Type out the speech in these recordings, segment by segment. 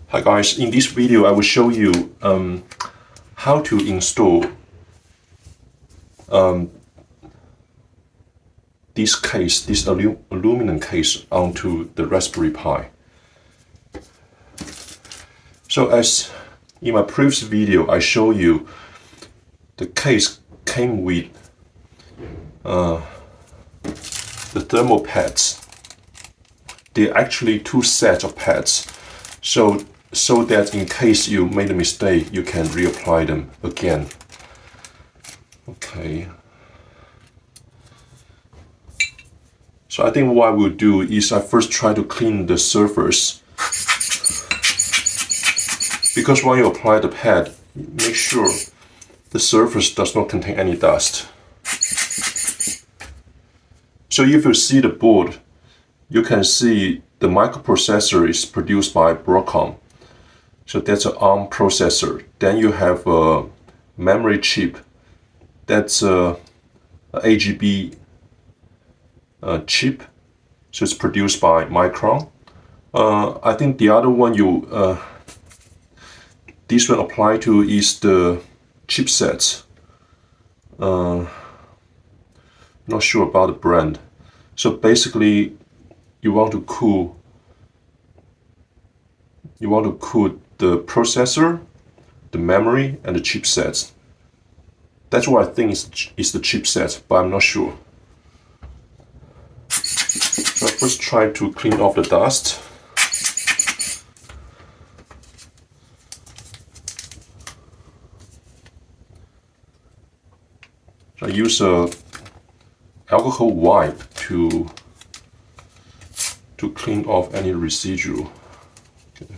Hi guys, in this video I will show you how to install this aluminum case onto the Raspberry Pi. So as in my previous video I show you the case came with the thermal pads. There are actually two sets of pads. So that in case you made a mistake, you can reapply them again. Okay. So I think what I will do is I first try to clean the surface. Because when you apply the pad, make sure the surface does not contain any dust. So if you see the board, you can see the microprocessor is produced by Broadcom. So that's an ARM processor. Then you have a memory chip. That's a AGB chip. So it's produced by Micron. I think the other one this one apply to is the chipset. Not sure about the brand. So basically, you want to cool the processor, the memory, and the chipsets. That's what I think is the chipset, but I'm not sure. So I first try to clean off the dust. So I use a alcohol wipe to clean off any residual. Okay.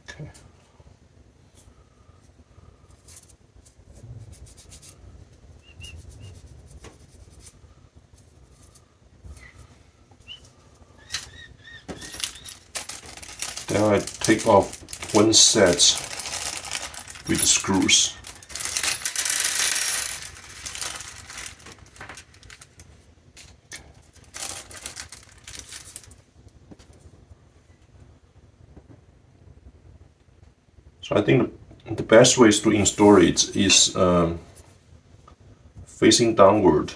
Okay. Then I take off one set with the screws. So I think the best ways to install it is facing downward,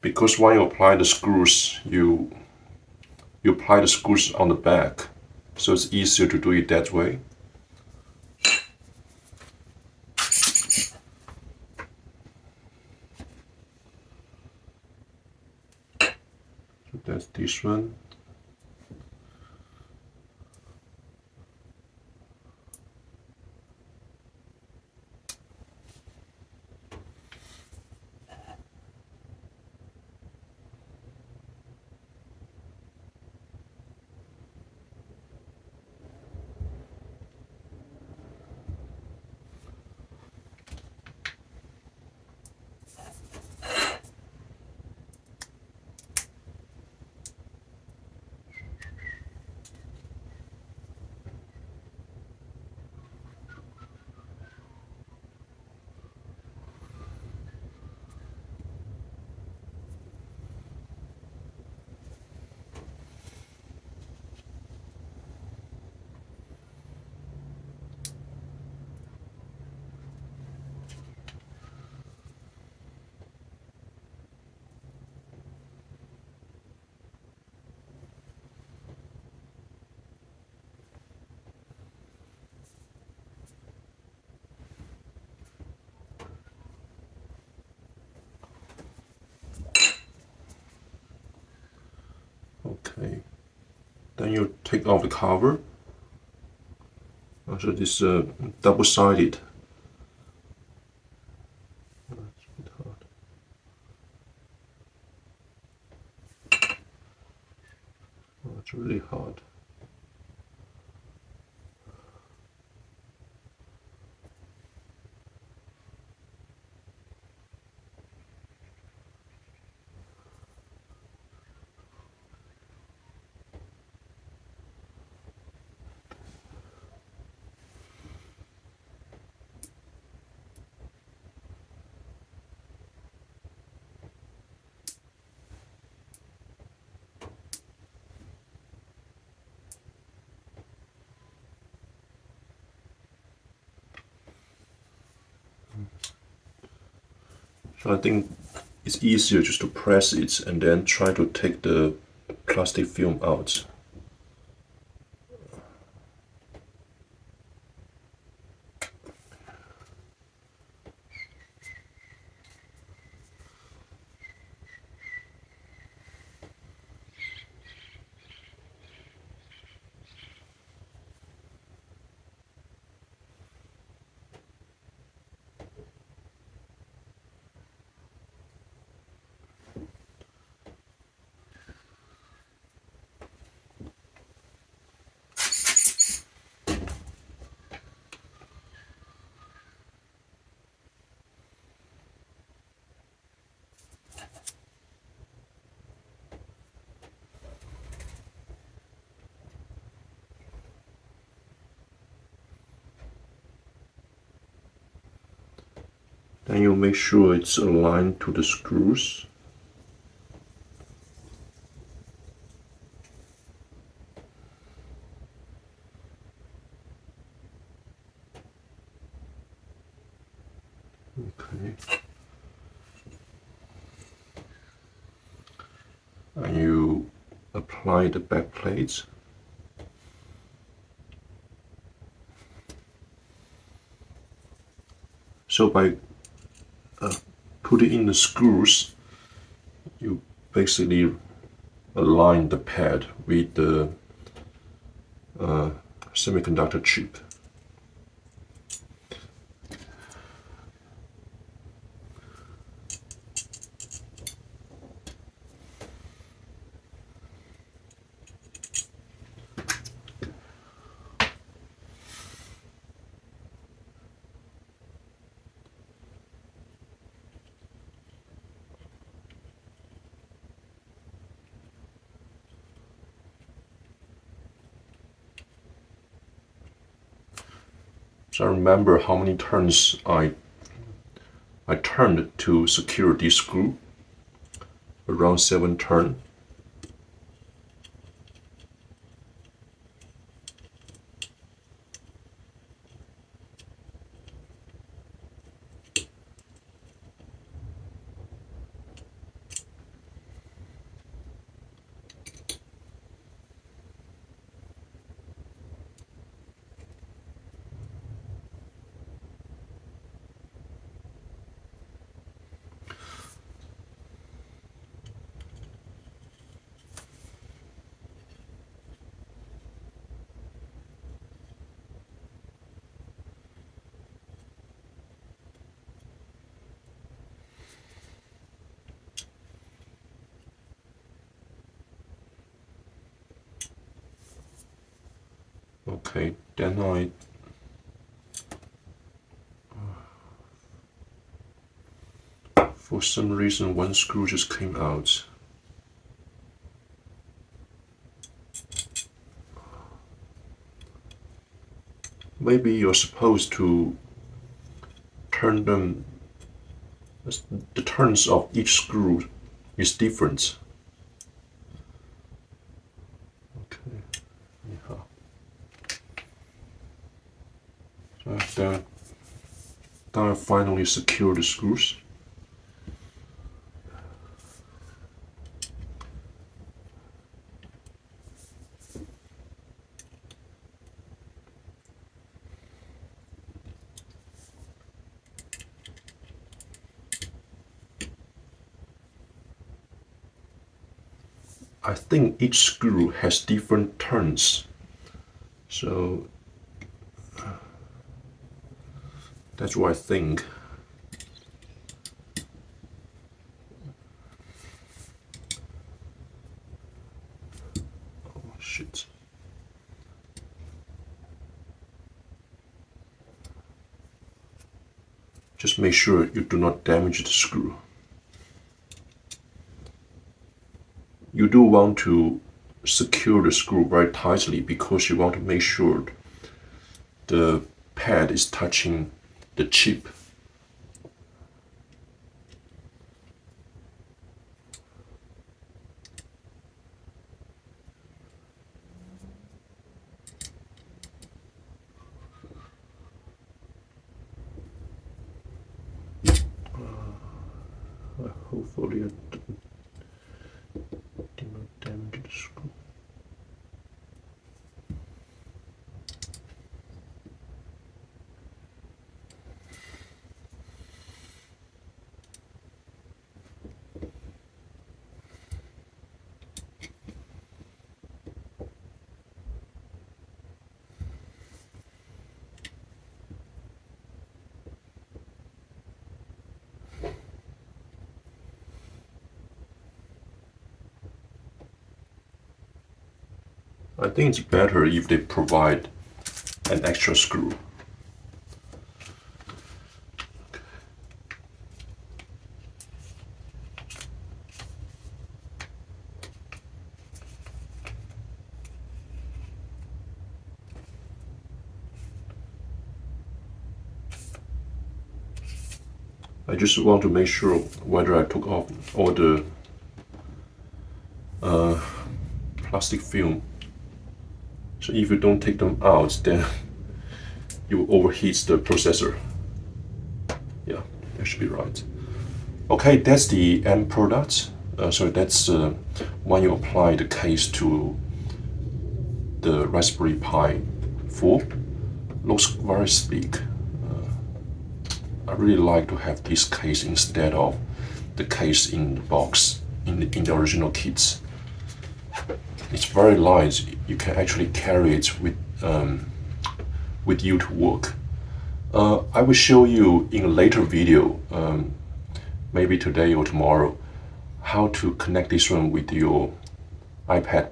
because when you apply the screws, you apply the screws on the back, so it's easier to do it that way. So that's this one. Okay, then you take off the cover. So this double-sided. That's a bit hard. Oh, it's really hard. So I think it's easier just to press it and then try to take the plastic film out. Then you make sure it's aligned to the screws. Okay. And you apply the back plates. So by putting in the screws, you basically align the pad with the semiconductor chip. So I remember how many turns I turned to secure this screw. Around 7 turns. Okay, then for some reason one screw just came out. Maybe you're supposed to turn them, the turns of each screw is different. Okay, yeah. So then I finally secure the screws. I think each screw has different turns, so that's what I think. Oh shit. Just make sure you do not damage the screw. You do want to secure the screw very tightly because you want to make sure the pad is touching the chip. Hopefully I did not damage the screw. I think it's better if they provide an extra screw. I just want to make sure whether I took off all the plastic film. So if you don't take them out, then you overheat the processor. Yeah, that should be right. Okay, that's the end product. So that's when you apply the case to the Raspberry Pi 4. Looks very sleek. I really like to have this case instead of the case in the box in the original kits. It's very light. You can actually carry it with you to work. I will show you in a later video, maybe today or tomorrow, how to connect this one with your iPad.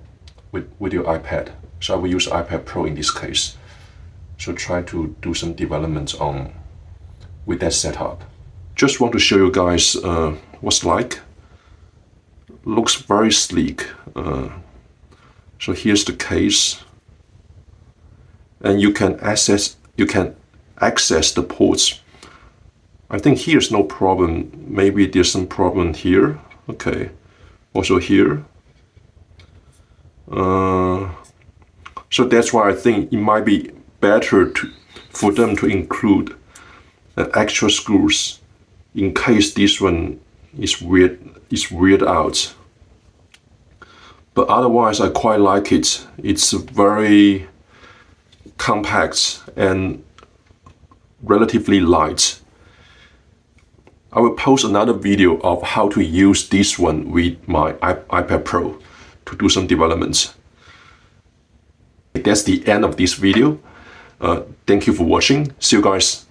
With your iPad. So I will use iPad Pro in this case. So try to do some development on with that setup. Just want to show you guys what's like. Looks very sleek. So here's the case, and you can access the ports. I think here's no problem. Maybe there's some problem here. Okay, also here. So that's why I think it might be better for them to include extra screws in case this one is weird out. But otherwise, I quite like it. It's very compact and relatively light. I will post another video of how to use this one with my iPad Pro to do some developments. That's the end of this video. Thank you for watching. See you guys.